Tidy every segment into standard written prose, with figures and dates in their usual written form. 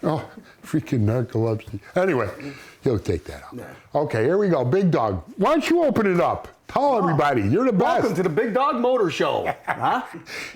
Oh, freaking narcolepsy. Anyway, he'll take that out. Yeah. Okay, here we go. Big Dog. Why don't you open it up? Tell everybody. You're the best. Welcome to the Big Dog Motor Show. Huh?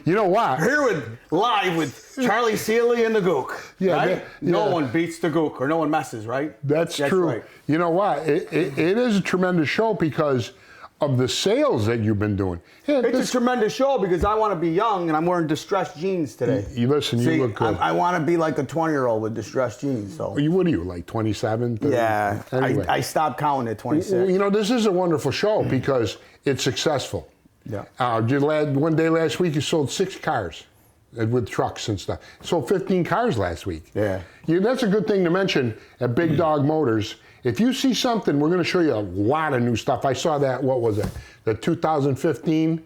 You know what? Here live with Charlie Seeley and the Gook. Yeah, right? No one beats the Gook, or no one messes, right? That's true. Right. You know what? It is a tremendous show because of the sales that you've been doing. Yeah, It's a tremendous show because I want to be young and I'm wearing distressed jeans today. You listen, See, you look good. I want to be like a 20-year-old with distressed jeans. So. What are you, like 27? 30? Yeah, Anyway. I stopped counting at 26. Well, you know, this is a wonderful show because it's successful. Yeah. One day last week, you sold 6 cars with trucks and stuff. Sold 15 cars last week. Yeah. That's a good thing to mention at Big Dog Motors. If you see something, we're going to show you a lot of new stuff. I saw that, what was it? The 2015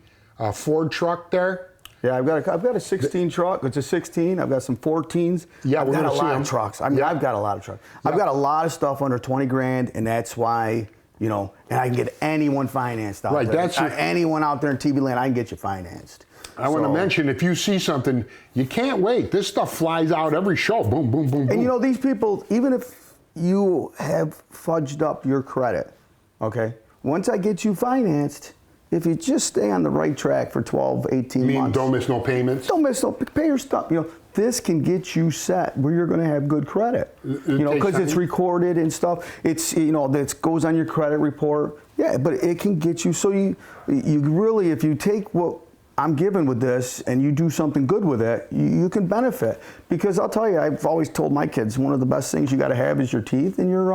Ford truck there. Yeah, I've got a 16 truck. It's a 16. I've got some 14s. Yeah, I've got a lot of trucks. I mean, I've got a lot of trucks. I've got a lot of stuff under 20 grand, and that's why, and I can get anyone financed out Right, there. that's anyone out there in TV land, I can get you financed. I want to mention, if you see something, you can't wait. This stuff flies out every show. Boom, boom, boom, boom. And these people, even if you have fudged up your credit, okay? Once I get you financed, if you just stay on the right track for 12, 18 months. Don't miss no payments? Don't miss no, pay your stuff. This can get you set where you're going to have good credit. Because it's recorded and stuff. It goes on your credit report. Yeah, but it can get you, so you really, if you take what I'm giving with this and you do something good with it, you can benefit. Because I'll tell you, I've always told my kids, one of the best things you got to have is your teeth and your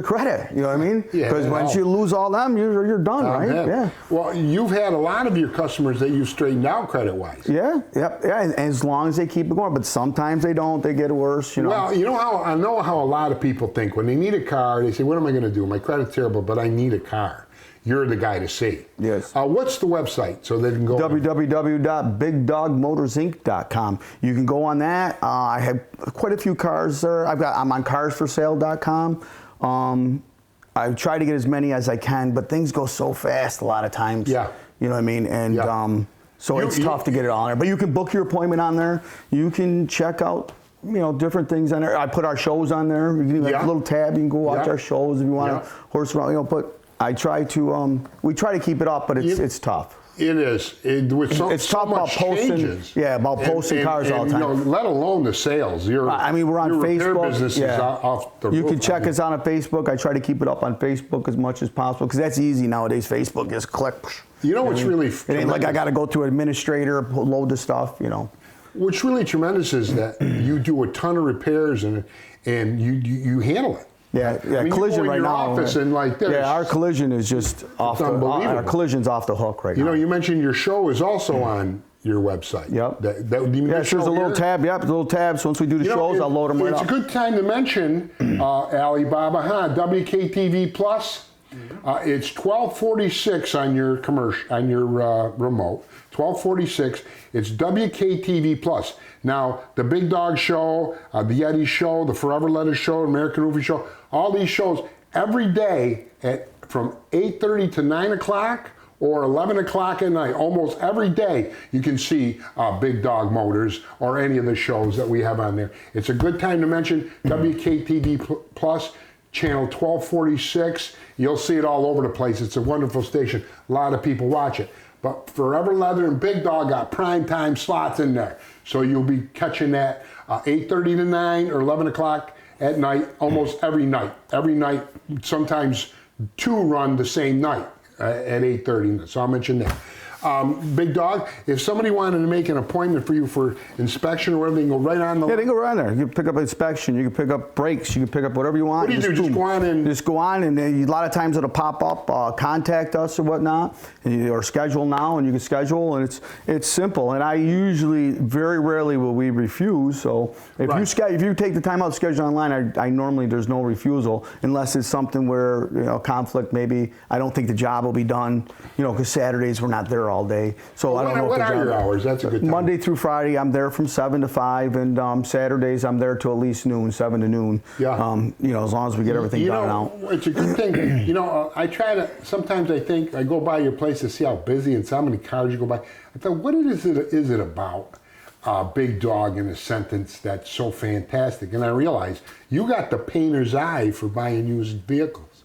credit. You know what I mean? Because once you lose all them, you're done, right? Yeah. Well, you've had a lot of your customers that you've straightened out credit-wise. Yeah, yep, yeah. And as long as they keep it going, but sometimes they don't. They get worse. Well, I know how a lot of people think when they need a car. They say, "What am I going to do? My credit's terrible, but I need a car." You're the guy to see. Yes. What's the website so they can go? www.bigdogmotorinc.com. You can go on that. I have quite a few cars there. I'm on carsforsale.com. I try to get as many as I can, but things go so fast a lot of times. Yeah. You know what I mean? And so it's tough to get it on there. But you can book your appointment on there. You can check out different things on there. I put our shows on there. You can a little tab. You can go watch our shows if you want to horse around. But I try to, we try to keep it up, but it's tough. It is. It's tough about posting. Yeah, about posting cars all the time. Let alone the sales. We're on Facebook. Business is off the You roof. can check us on Facebook. I try to keep it up on Facebook as much as possible because that's easy nowadays. Facebook, just click. You know what's really it ain't like I got to go to an administrator, load the stuff. What's really tremendous is that you do a ton of repairs and you handle it. Yeah, collision right now. Office and our collision is just off our collision's off the hook right now. You mentioned your show is also on your website. Yep. There's a little tab. Yep, a little tab. So once we do the shows, I'll load them right up. It's a good time to mention Alibaba, WKTV Plus. It's 1246 on your remote. 1246. It's WKTV Plus. Now, the Big Dog Show, the Yeti Show, the Forever Letters Show, American Roofing Show, all these shows every day from 8:30 to 9 o'clock or 11 o'clock at night, almost every day you can see Big Dog Motors or any of the shows that we have on there. It's a good time to mention WKTV Plus, channel 1246. You'll see it all over the place. It's a wonderful station. A lot of people watch it. But Forever Leather and Big Dog got prime time slots in there. So you'll be catching that 8:30 to 9 or 11 o'clock at night, almost every night. Every night, sometimes 2 run the same night at 8:30. So I'll mention that. Big Dog, if somebody wanted to make an appointment for you for inspection or whatever, they can go right on the... Yeah, they can go right there. You can pick up inspection, you can pick up brakes, you can pick up whatever you want. What do you do? Just go on and... Just go on, and a lot of times it'll pop up, contact us or whatnot, or schedule now, and you can schedule, and it's simple. And I usually, very rarely will we refuse, so if you take the time out to schedule online, I normally, there's no refusal, unless it's something where, conflict, maybe I don't think the job will be done, because Saturdays we're not there all day. So I don't know what are your hours? That's a good time. Monday through Friday, I'm there from 7 to 5, and Saturdays I'm there till at least noon, 7 to noon. Yeah. As long as we get everything done out. It's a good thing. I try to. Sometimes I think I go by your place to see how busy and so many cars you go by. I thought, what is it about? Big Dog in a sentence that's so fantastic, and I realize you got the painter's eye for buying used vehicles.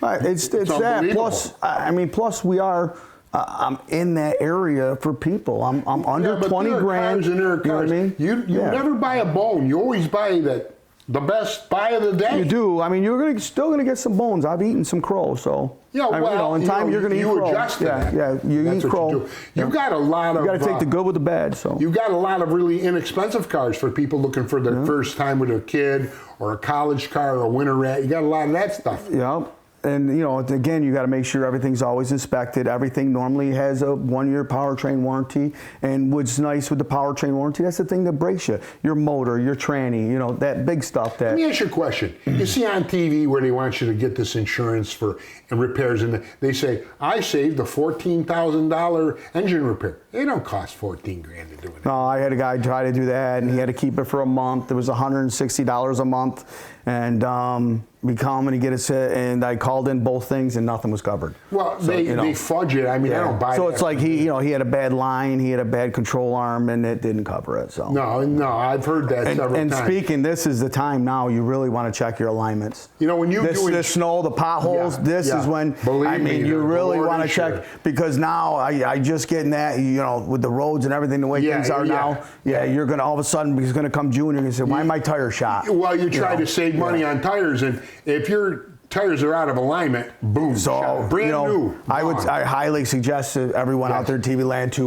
It's that. Plus, I mean, plus we are. I'm in that area for people. I'm under 20 grand. Cars and there are cars. You know what I mean? You never buy a bone. You always buy the best buy of the day. You do. I mean, you're still gonna get some bones. I've eaten some crow, so. Yeah, well, in time you're gonna eat crow. Adjust to that. Yeah, you That's eat what crow. You got a lot of. You got to take the good with the bad. So. You got a lot of really inexpensive cars for people looking for their first time with a kid, or a college car, or a winter rat. You got a lot of that stuff. Yeah. And, you know, again, you got to make sure everything's always inspected. Everything normally has a 1-year powertrain warranty. And what's nice with the powertrain warranty, that's the thing that breaks you. Your motor, your tranny, you know, that big stuff. Let me ask you a question. You see on TV where they want you to get this insurance for repairs, and they say, I saved a $14,000 engine repair. They don't cost 14 grand to do it. No, I had a guy try to do that, and he had to keep it for a month. It was $160 a month. And we come and he get us, and I called in both things and nothing was covered. Well, so, they fudge it. I mean, I don't buy it. So it's like he had a bad line, he had a bad control arm, and it didn't cover it. So no, I've heard that several times. And speaking, this is the time now you really want to check your alignments. You know, when you the snow, the potholes, this is when you really want to check, because now I just getting that, you know, with the roads and everything the way things are now. Yeah, you're gonna all of a sudden he's gonna come June and you're gonna say, why am my tire shot? Well, you try to save money on tires, and if your tires are out of alignment, boom, so brand new. I highly suggest to everyone out there in TV land to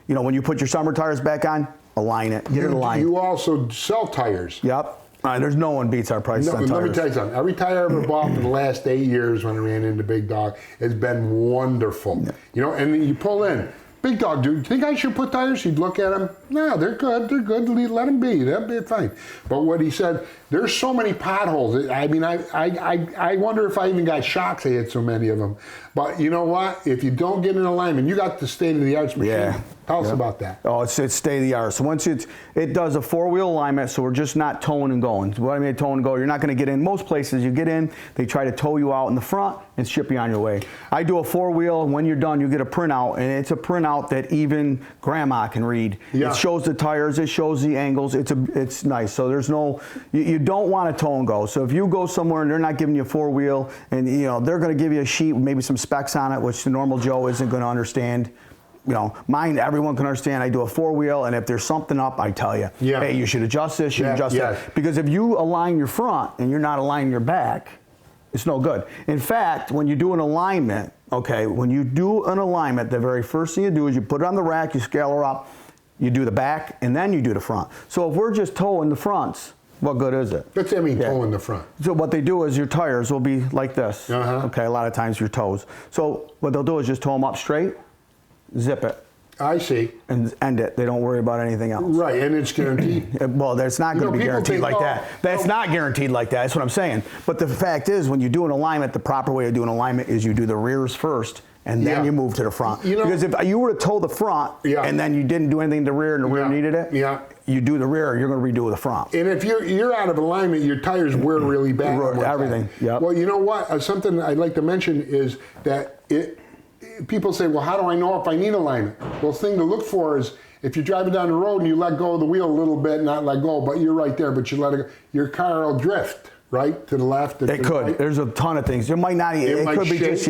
you know, when you put your summer tires back on, align it, get it aligned. You also sell tires. Yep. There's no one beats our prices on tires. Let me tell you something. Every tire I ever bought for the last 8 years when I ran into Big Dog has been wonderful. Yeah. You know, and then you pull in. Big Dog, do you think I should put tires? He'd look at them. No, they're good. They're good. Let them be. They'll be fine. But what he said, there's so many potholes. I mean, I wonder if I even got shocks. I had so many of them. But you know what? If you don't get in alignment, you got the state-of-the-art machine. Yeah. Tell us about that. Oh, it's state-of-the-art. So once it does a 4-wheel alignment, so we're just not towing and going. So what I mean tow and go, you're not going to get in. Most places you get in, they try to tow you out in the front and ship you on your way. I do a 4-wheel, and when you're done, you get a printout, and it's a printout that even grandma can read. Yeah. It shows the tires, it shows the angles. It's nice. So there's no, you don't want to tow and go. So if you go somewhere and they're not giving you a 4-wheel, and you know they're going to give you a sheet with maybe some specs on it, which the normal Joe isn't going to understand. You know, mine, everyone can understand. I do a 4-wheel, and if there's something up, I tell you, hey, you should adjust this, you should adjust that. Because if you align your front and you're not aligning your back, it's no good. In fact, when you do an alignment, when you do an alignment, the very first thing you do is you put it on the rack, you scale her up, you do the back, and then you do the front. So if we're just towing the fronts, what good is it? That's what I mean, towing the front. So what they do is your tires will be like this. Uh-huh. A lot of times your toes. So what they'll do is just tow them up straight, zip it. I see. And end it. They don't worry about anything else. Right, and it's guaranteed. Well, that's not going to be guaranteed like that. That's not guaranteed like that. That's what I'm saying. But the fact is, when you do an alignment, the proper way of doing alignment is you do the rears first, and then you move to the front. You know, because if you were to tow the front, and then you didn't do anything to the rear, and the rear needed it, you do the rear, you're going to redo the front. And if you're out of alignment, your tires wear really bad. Everything. Yep. Well, you know what? Something I'd like to mention is that people say, well, how do I know if I need alignment? Well, the thing to look for is if you're driving down the road and you let go of the wheel a little bit, not let go, but you're right there, but you let it go, your car will drift, right? To the left. It could. Right. There's a ton of things. There might not. It could be just,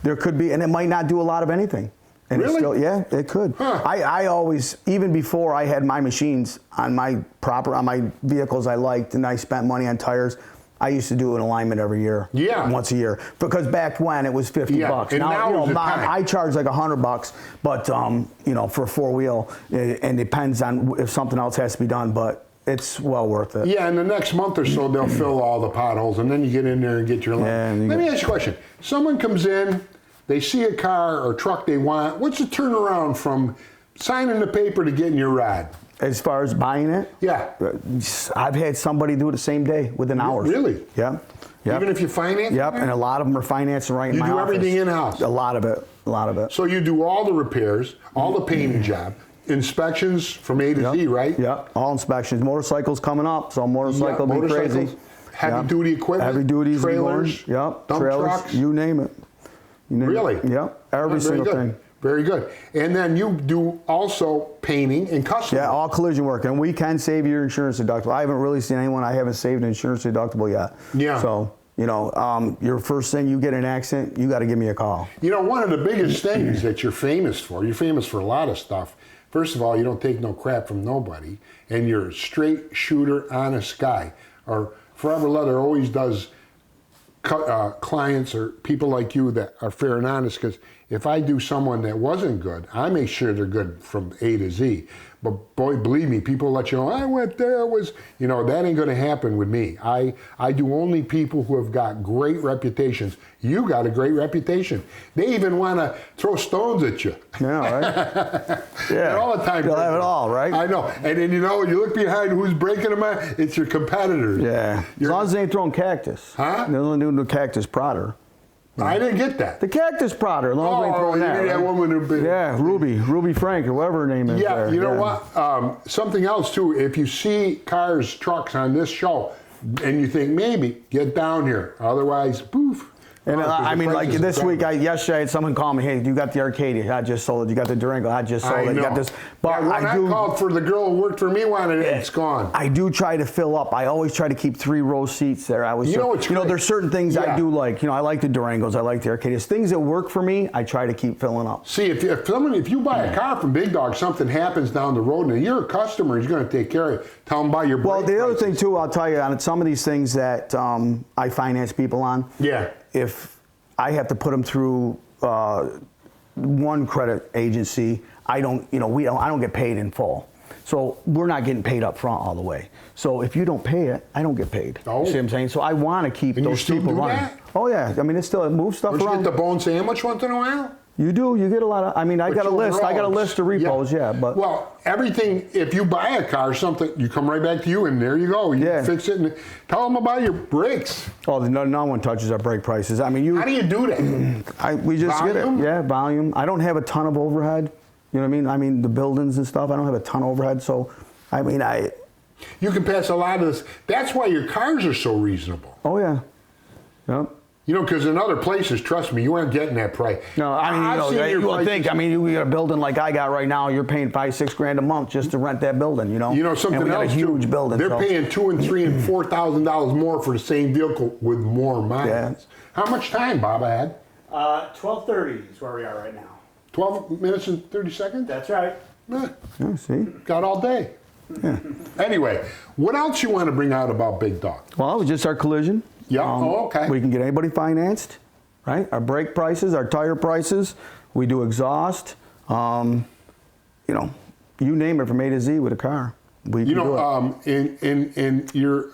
there could be, and it might not do a lot of anything. And really? It's still, it could. Huh. I always, even before I had my machines on my vehicles I liked, and I spent money on tires, I used to do an alignment every year. Yeah. Once a year. Because back when it was $50. And now I charge like $100, but you know, for a 4-wheel, and it depends on if something else has to be done, but it's well worth it. Yeah, in the next month or so, they'll fill all the potholes, and then you get in there and get your alignment. Let me ask you a question. Someone comes in, they see a car or truck they want. What's the turnaround from signing the paper to getting your ride? As far as buying it? Yeah. I've had somebody do it the same day within hours. Really? Yeah. Yep. Even if you finance? Yep, and a lot of them are financing right in my office. You do everything in-house? A lot of it. So you do all the repairs, all the painting job, inspections from A to Z, right? Yep, all inspections. Motorcycles coming up, so motorcycle will be crazy. Heavy-duty equipment? Heavy-duty. Trailers? Yep, dump trailers, trucks? you name it. Really? Yep, every single thing. Very good. And then you do also painting and custom. Yeah, all collision work, and we can save your insurance deductible. I haven't really seen anyone I haven't saved an insurance deductible yet. Yeah. So, you know, your first thing you get in an accident, you got to give me a call. You know, one of the biggest things that you're famous for a lot of stuff. First of all, you don't take no crap from nobody, and you're a straight shooter, honest guy. Or Forever Leather always does clients or people like you that are fair and honest, because if I do someone that wasn't good, I make sure they're good from A to Z. But boy, believe me, people let you know, I went there, that ain't gonna happen with me. I do only people who have got great reputations. You got a great reputation. They even wanna throw stones at you. Yeah, right? Yeah. All the time. You'll have it all, right? I know. And then, you look behind who's breaking them out, it's your competitors. Yeah. As long as they ain't throwing cactus. Huh? They're only doing the cactus prodder. I didn't get that. The cactus prodder. As long as they ain't throwing that. That Right? woman who been. Yeah, Ruby Frank, or whatever her name is. Yeah, there. you know what? Something else too. If you see cars, trucks on this show, and you think maybe get down here, otherwise, poof. And I mean, like this week, yesterday, I had someone call me, hey, you got the Arcadia, I just sold it. You got the Durango, I just sold it. You got this. But when I called for the girl who worked for me, wanted it, it's gone. I do try to fill up. I always try to keep 3-row seats there. There's certain things I do like. I like the Durangos, I like the Arcadias. Things that work for me, I try to keep filling up. See, if you buy a car from Big Dog, something happens down the road, and you're a customer, he's going to take care of you. Tell him about your brake the other prices. thing too, I'll tell you, on some of these things that I finance people on. Yeah. If I have to put them through one credit agency, I don't get paid in full. So we're not getting paid up front all the way. So if you don't pay it, I don't get paid. Oh. See what I'm saying? So I want to keep And those you still people do running. that? Oh yeah, I mean it moves stuff Don't you around. get the bone sandwich once in a while? You do. You get a lot of. I mean, I got a list. I got a list of repos. Yeah, but well, everything. If you buy a car, something you come right back to you, and there you go. You fix it and tell them about your brakes. Oh, no one touches our brake prices. I mean, How do you do that? We just Volume? get it. Yeah, volume. I don't have a ton of overhead. You know what I mean? I mean the buildings and stuff. I don't have a ton of overhead, so I mean You can pass a lot of this. That's why your cars are so reasonable. Oh yeah. Yep. Because in other places, trust me, you aren't getting that price. No, I mean, you would think. I mean, you got a building like I got right now. You're paying $5-6 grand a month just to rent that building. You know something and we got else a huge too. building. They're paying $2,000 and $3,000 and $4,000 more for the same vehicle with more miles. Yeah. How much time, Bob, I had? 12:30 is where we are right now. 12 minutes and 30 seconds? That's right. Eh, Yeah, see. got all day. Yeah. Anyway, what else you want to bring out about Big Dog? Well, it was just our collision. Yeah. Okay. We can get anybody financed, right? Our brake prices, our tire prices. We do exhaust. You name it from A to Z with a car. We can do it. in your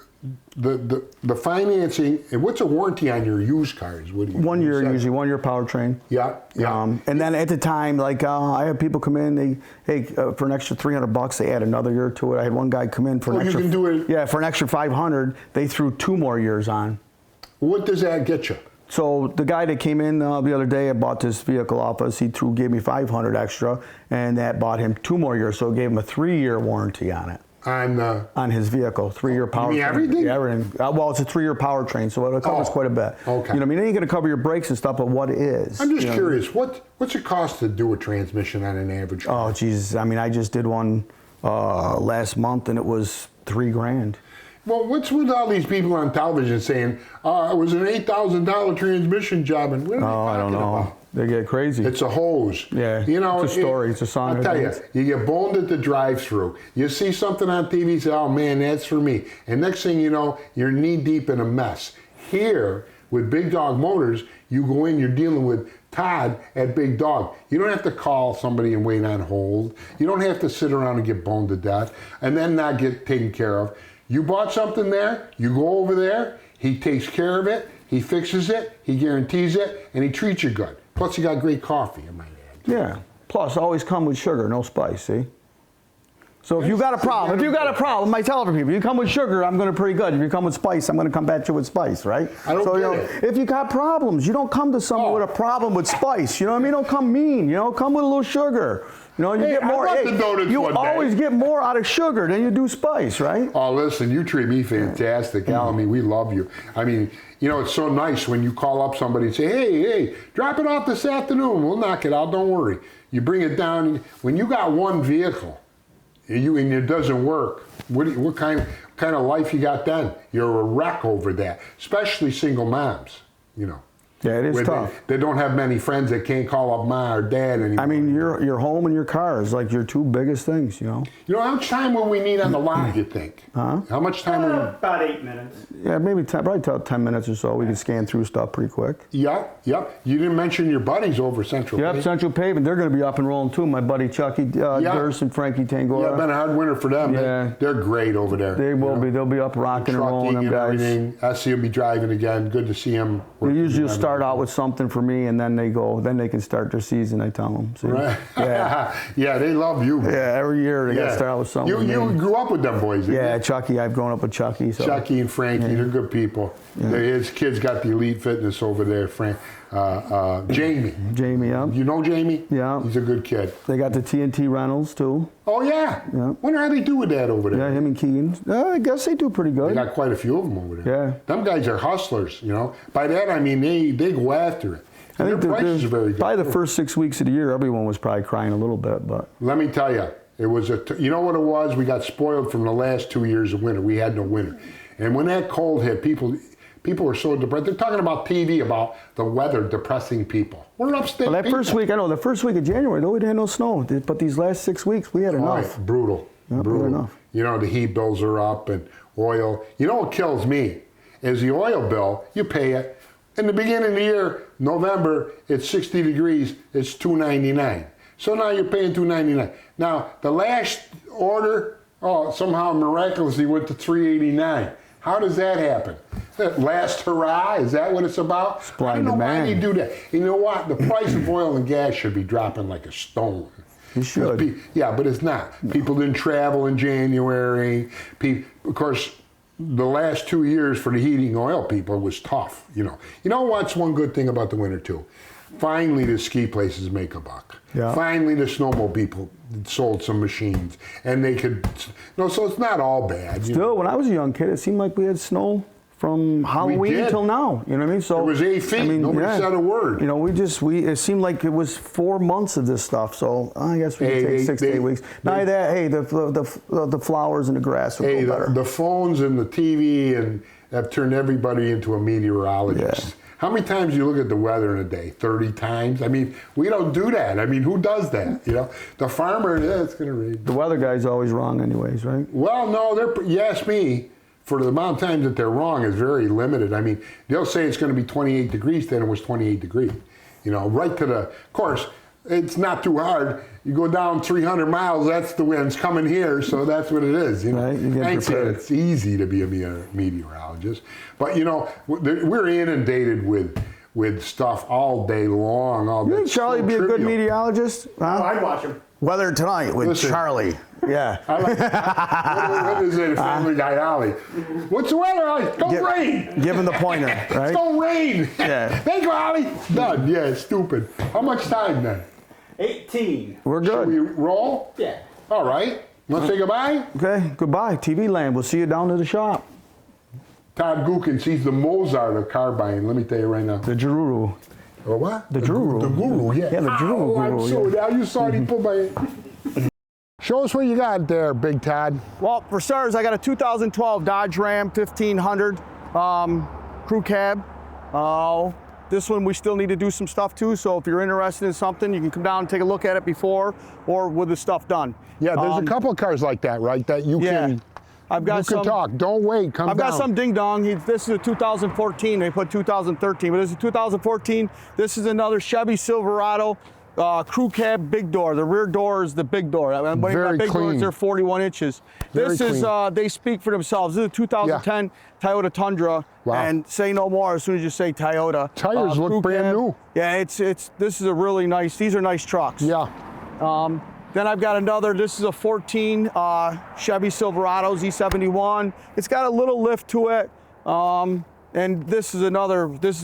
the financing, and what's a warranty on your used cars? What do you 1 year say? usually, 1 year powertrain. Yeah. And then at the time, like I have people come in, for an extra $300, they add another year to it. I had one guy come in for an extra. You can do it. Yeah, for an extra $500, they threw 2 more years on. What does that get you? So the guy that came in the other day, I bought this vehicle off us. He gave me $500 extra, and that bought him 2 more years. So it gave him a 3-year warranty on it. On his vehicle, 3-year powertrain. You mean everything? Yeah, everything. Well, it's a 3-year powertrain, so it covers quite a bit. Okay. I mean, then you're going to cover your brakes and stuff, but what is? I'm just curious. What's it cost to do a transmission on an average car? Oh, Jesus. I mean, I just did one last month, and it was $3 grand. Well, what's with all these people on television saying, it was an $8,000 transmission job, and what are they I don't talking know. about? They get crazy. It's a hose. Yeah, it's a story. It's a song. I'll tell you, you get boned at the drive-through. You see something on TV, you say, oh man, that's for me. And next thing you know, you're knee-deep in a mess. Here, with Big Dog Motors, you go in, you're dealing with Todd at Big Dog. You don't have to call somebody and wait on hold. You don't have to sit around and get boned to death and then not get taken care of. You bought something there, you go over there, he takes care of it, he fixes it, he guarantees it, and he treats you good. Plus, you got great coffee, I might add. Yeah. Plus, always come with sugar, no spice, see? So if you got a problem, I tell every people, you come with sugar, I'm going to pretty good. If you come with spice, I'm going to come back to you with spice, right? I don't get it. If you got problems, you don't come to someone with a problem with spice. You know what I mean? Don't come mean. Come with a little sugar. You know, you Hey, get more. I'd love the donuts you one day. always get more out of sugar than you do spice, right? Oh, listen, you treat me fantastic, Al. I mean, we love you. I mean, you know, it's so nice when you call up somebody and say, hey, drop it off this afternoon. We'll knock it out. Don't worry. You bring it down. When you got one vehicle and it doesn't work, what kind of life you got then? You're a wreck over that, especially single moms, you know. Yeah, it is tough. They don't have many friends that can't call up ma or dad anymore. I mean, your home and your car is like your two biggest things, you know. You know, how much time will we need on the lot, you think? Huh? How much time will we... About 8 minutes. Yeah, maybe probably 10 minutes or so. We can scan through stuff pretty quick. Yep. You didn't mention your buddies over Central. Yep, Central Paving. They're going to be up and rolling too. My buddy Chucky Durst and Frankie Tangora. Yeah, it's been a hard winter for them. Yeah. They're great over there. They will be. They'll be up rocking and rolling, them guys. Everything. I see them be driving again. Good to see them. They usually start out with something for me, and then they can start their season, I tell them. See? Right. Yeah. Yeah, they love you. Man. Yeah, every year they got to start out with something. You grew up with them boys, didn't Yeah, you? Chucky. I've grown up with Chucky. So. Chucky and Frankie, they're good people. Yeah. His kids got the elite fitness over there. Jamie. Jamie, yeah. You know Jamie? Yeah. He's a good kid. They got the TNT Reynolds too. Oh, yeah. Yeah. Wonder how they do with that over there. Yeah, him and Keegan. I guess they do pretty good. They got quite a few of them over there. Yeah. Them guys are hustlers, you know. By that, I mean, they go after it. And their prices are very good. Probably the first 6 weeks of the year, everyone was probably crying a little bit, but. Let me tell you, it was you know what it was? We got spoiled from the last 2 years of winter. We had no winter. And when that cold hit, people were so depressed. They're talking about TV, about the weather depressing people. We're upstate. Well, that first week, I know, the first week of January, though, we had no snow. But these last 6 weeks, we had enough. Brutal. Yeah, brutal. we had enough. You know, the heat bills are up and oil. You know what kills me is the oil bill. You pay it. In the beginning of the year, November, it's 60 degrees, it's $2.99. So now you're paying $2.99. Now, the last order, somehow miraculously went to $3.89. How does that happen? That last hurrah, is that what it's about? Supply I don't and know why demand. they do that. You know what? The price of oil and gas should be dropping like a stone. You should. Yeah, but it's not. People didn't travel in January. Of course, the last 2 years for the heating oil people was tough. You know what's one good thing about the winter too? Finally, the ski places make a buck. Yeah. Finally, the snowmobile people sold some machines, and they could. No, so it's not all bad. Still, when I was a young kid, it seemed like we had snow from Halloween did. until now. You know what I mean? So It was 8 feet. Nobody said a word. You know, it seemed like it was 4 months of this stuff. So I guess we could take 6 to 8 weeks. Not that, hey, the flowers and the grass will go better. The phones and the TV and have turned everybody into a meteorologist. Yeah. How many times do you look at the weather in a day? 30 times? I mean, we don't do that. I mean, who does that? You know, the farmer, it's going to rain. The weather guy's always wrong anyways, right? Well, no, you ask me, for the amount of times that they're wrong is very limited. I mean, they'll say it's going to be 28 degrees, then it was 28 degrees. You know, right to of course, it's not too hard. You go down 300 miles, that's the wind's coming here, so that's what it is. You know, right, you get I ain't saying prepared. it's easy to be a meteorologist, but you know, we're inundated with stuff all day long. You think Charlie would be a good meteorologist? Huh? I'd watch him. Weather Tonight with Listen. Charlie. Yeah. I like, what is it, Family Guy Alley? What's the weather, Ollie? It's gonna rain. Give him the pointer, right? It's gonna rain. Yeah. Thank you, Ollie. Done. Yeah, it's stupid. How much time then? 18. We're Should we good. roll? Yeah. All right. Want to say goodbye? Okay, goodbye. TV Land. We'll see you down to the shop. Todd Gookins, he's the Mozart of car buying. Let me tell you right now. The Jaruru. Oh, what? The guru. The guru, yeah. Yeah, the guru. I'm guru, so yeah. now you saw he put my. Show us what you got there, Big Todd. Well, for starters, I got a 2012 Dodge Ram 1500 crew cab. This one we still need to do some stuff to, so if you're interested in something, you can come down and take a look at it before or with the stuff done. Yeah, there's a couple of cars like that, right? That you Yeah. can. I've got You some. can talk. Don't wait. Come I've down. got some ding dong. This is a 2014. They put 2013, but this is a 2014. This is another Chevy Silverado crew cab big door. The rear door is the big door. Very big clean. doors are 41 inches. Very This is clean. they speak for themselves. This is a 2010 Toyota Tundra. Wow. And say no more as soon as you say Toyota. Tires look crew brand cab. new. Yeah, this is a really nice. These are nice trucks. Yeah. Then I've got another, this is a 14 Chevy Silverado Z71. It's got a little lift to it. And this is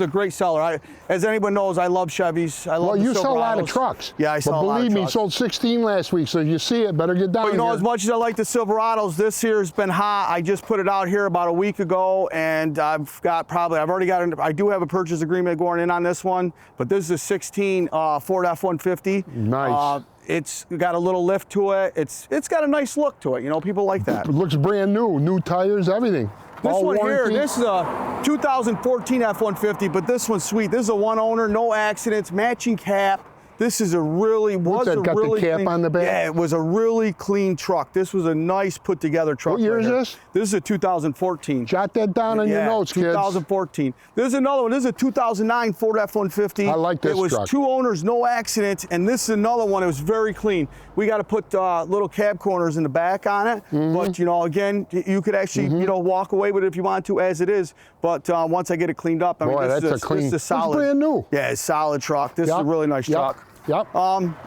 a great seller. As anyone knows, I love Chevys. I love Well, the you sell a lot of Silverados. trucks. Yeah, I sell a But lot of believe me, trucks. sold 16 last week, so you see it, better get down But you know, here. as much as I like the Silverados, this here has been hot. I just put it out here about a week ago, and I do have a purchase agreement going in on this one, but this is a 16 Ford F-150. Nice. It's got a little lift to it. It's got a nice look to it. You know, people like that. It looks brand new tires, everything. This All one warranty. here, this is a 2014 F-150, but this one's sweet. This is a one owner, no accidents, matching cap. This is a really, What's that, got the cap clean, on the back? Yeah, it was a really clean truck. This was a nice put together truck. What year right is here. this? This is a 2014. Jot that down on your notes, kids. 2014. There's another one. This is a 2009 Ford F-150. I like this It was truck. 2 owners, no accidents, and this is another one. It was very clean. We got to put little cab corners in the back on it, Mm-hmm. but you know, again, you could actually you know walk away with it if you want to, as it is. But once I get it cleaned up, I mean, Boy, this that's a clean. This is a It's solid. brand new. Yeah, it's a solid truck. This is a Yep, really nice yep, truck. Yep.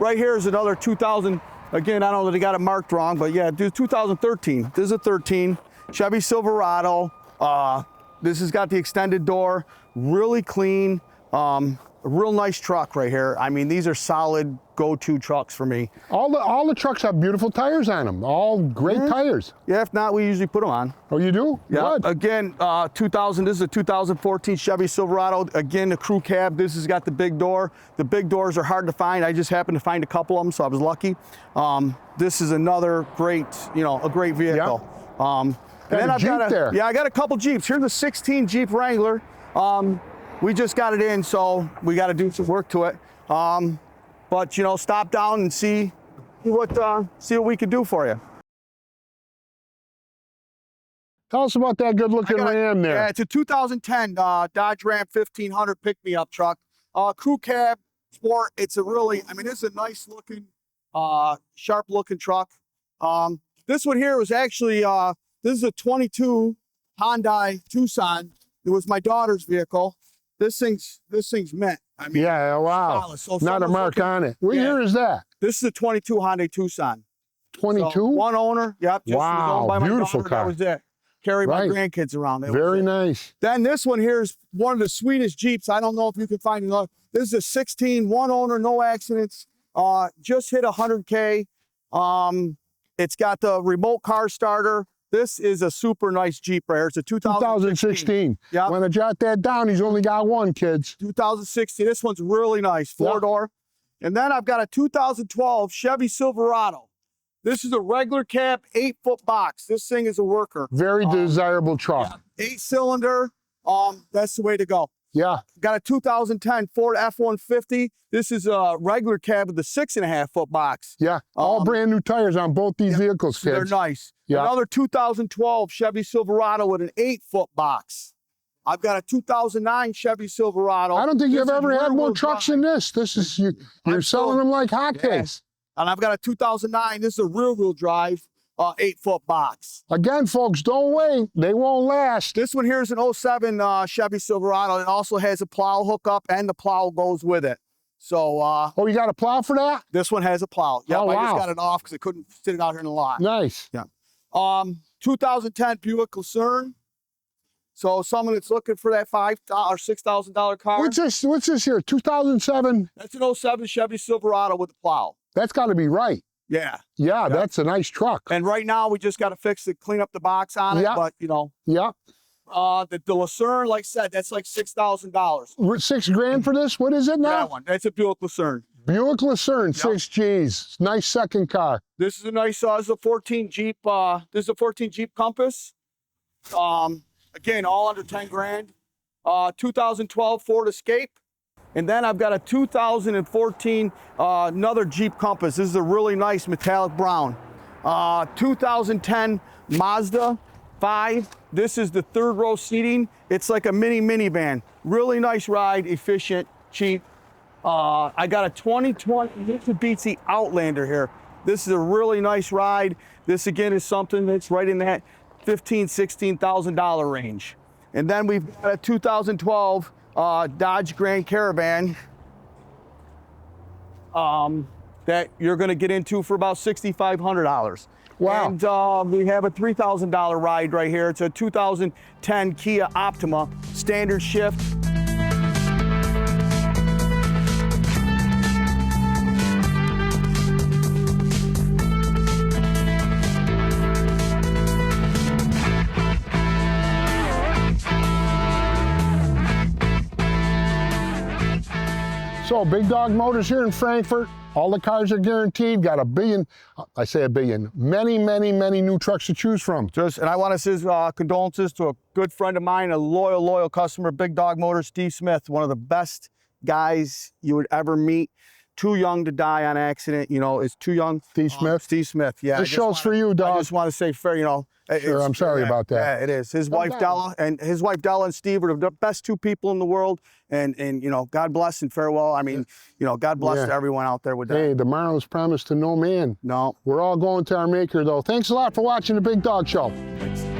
Right here is another 2000. Again, I don't know if they got it marked wrong, but yeah, 2013. This is a 13 Chevy Silverado. This has got the extended door, really clean. A real nice truck right here. I mean, these are solid go-to trucks for me. All the trucks have beautiful tires on them. All great tires. Yeah, if not, we usually put them on. Oh, you do? Yeah. Good. Again, 2000. This is a 2014 Chevy Silverado. Again, the crew cab. This has got the big door. The big doors are hard to find. I just happened to find a couple of them, so I was lucky. This is another great, a great vehicle. And then a I've Jeep got there. Yeah, I got a couple Jeeps. Here's the 16 Jeep Wrangler. We just got it in, so we got to do some work to it. But stop down and see what we can do for you. Tell us about that good-looking Ram there. Yeah, it's a 2010 Dodge Ram 1500 pick-me-up truck. Crew cab, sport. It's a really, this is a nice-looking, sharp-looking truck. This one here was actually, this is a 22 Hyundai Tucson. It was my daughter's vehicle. This thing's mint. Yeah, wow. solid. So Not a someone's mark looking- on it. What Yeah. year is that? This is a 22 Hyundai Tucson. 22? So, one owner. Yep. Just was Wow, owned by my beautiful daughter. car. That was it. Carry Right. my grandkids around. That was Very it. nice. Then this one here is one of the sweetest Jeeps. I don't know if you can find another. This is a 16, one owner, no accidents. Just hit 100K. It's got the remote car starter. This is a super nice Jeep right here. It's a 2016. 2016. Yep. Want to jot that down? He's only got one, kids. 2016. This one's really nice, four-door. And then I've got a 2012 Chevy Silverado. This is a regular cab, 8-foot box. This thing is a worker. Very desirable truck. 8-cylinder. That's the way to go. Yeah. Got a 2010 Ford F-150. This is a regular cab with a 6.5-foot box. Yeah. All brand new tires on both these vehicles, So they're kids. nice. Yeah. Another 2012 Chevy Silverado with an 8-foot box. I've got a 2009 Chevy Silverado. I don't think This you've is ever had more rear-wheel trucks drive. than this. This is you're I'm selling still- them like hotcakes. Yes. And I've got a 2009. This is a rear-wheel drive, 8-foot box. Again, folks, don't wait. They won't last. This one here is an 07 Chevy Silverado. It also has a plow hookup, and the plow goes with it. So Oh, you got a plow for that? this one has a plow. Yep, Oh, I wow. just got it off because I couldn't sit it out here in the lot. Nice. 2010 Buick Lucerne. So someone that's looking for that $5,000 or $6,000 car. What's this here? 2007? That's an 07 Chevy Silverado with a plow. That's got to be right. Yeah. Yeah, that's a nice truck. And right now we just got to clean up the box on it. Yeah. But Yeah. the Lucerne, like I said, that's like $6,000. $6,000 for this? What is it now? That one. That's a Buick Lucerne. Buick Lucerne, 6Gs. Nice second car. This is a nice. This is a 14 Jeep. This is a 14 Jeep Compass. Again, all under 10 grand. 2012 Ford Escape. And then I've got a 2014 another Jeep Compass. This is a really nice metallic brown. 2010 Mazda 5. This is the third row seating. It's like a mini minivan. Really nice ride, efficient, cheap. I got a 2020 Mitsubishi Outlander here. This is a really nice ride. This again is something that's right in that $15,000, $16,000 range. And then we've got a 2012 Dodge Grand Caravan that you're going to get into for about $6,500. Wow. And we have a $3,000 ride right here. It's a 2010 Kia Optima, standard shift. So Big Dog Motors here in Frankfurt. All the cars are guaranteed. Got a billion, I say a billion, many new trucks to choose from. And I want to say condolences to a good friend of mine, a loyal customer, Big Dog Motors, Steve Smith, one of the best guys you would ever meet. Too young to die on accident, you know, is too young. Steve Smith? Steve Smith, yeah. This show's for you, dog. I just want to say, fair, you know. Sure, I'm sorry about that. Yeah, it is. His wife Della and Steve are the best two people in the world, and you know, God bless and farewell. I mean, you know, God bless to everyone out there with that. Hey, tomorrow is promised to no man. No. We're all going to our maker, though. Thanks a lot for watching the Big Dog Show. Thanks.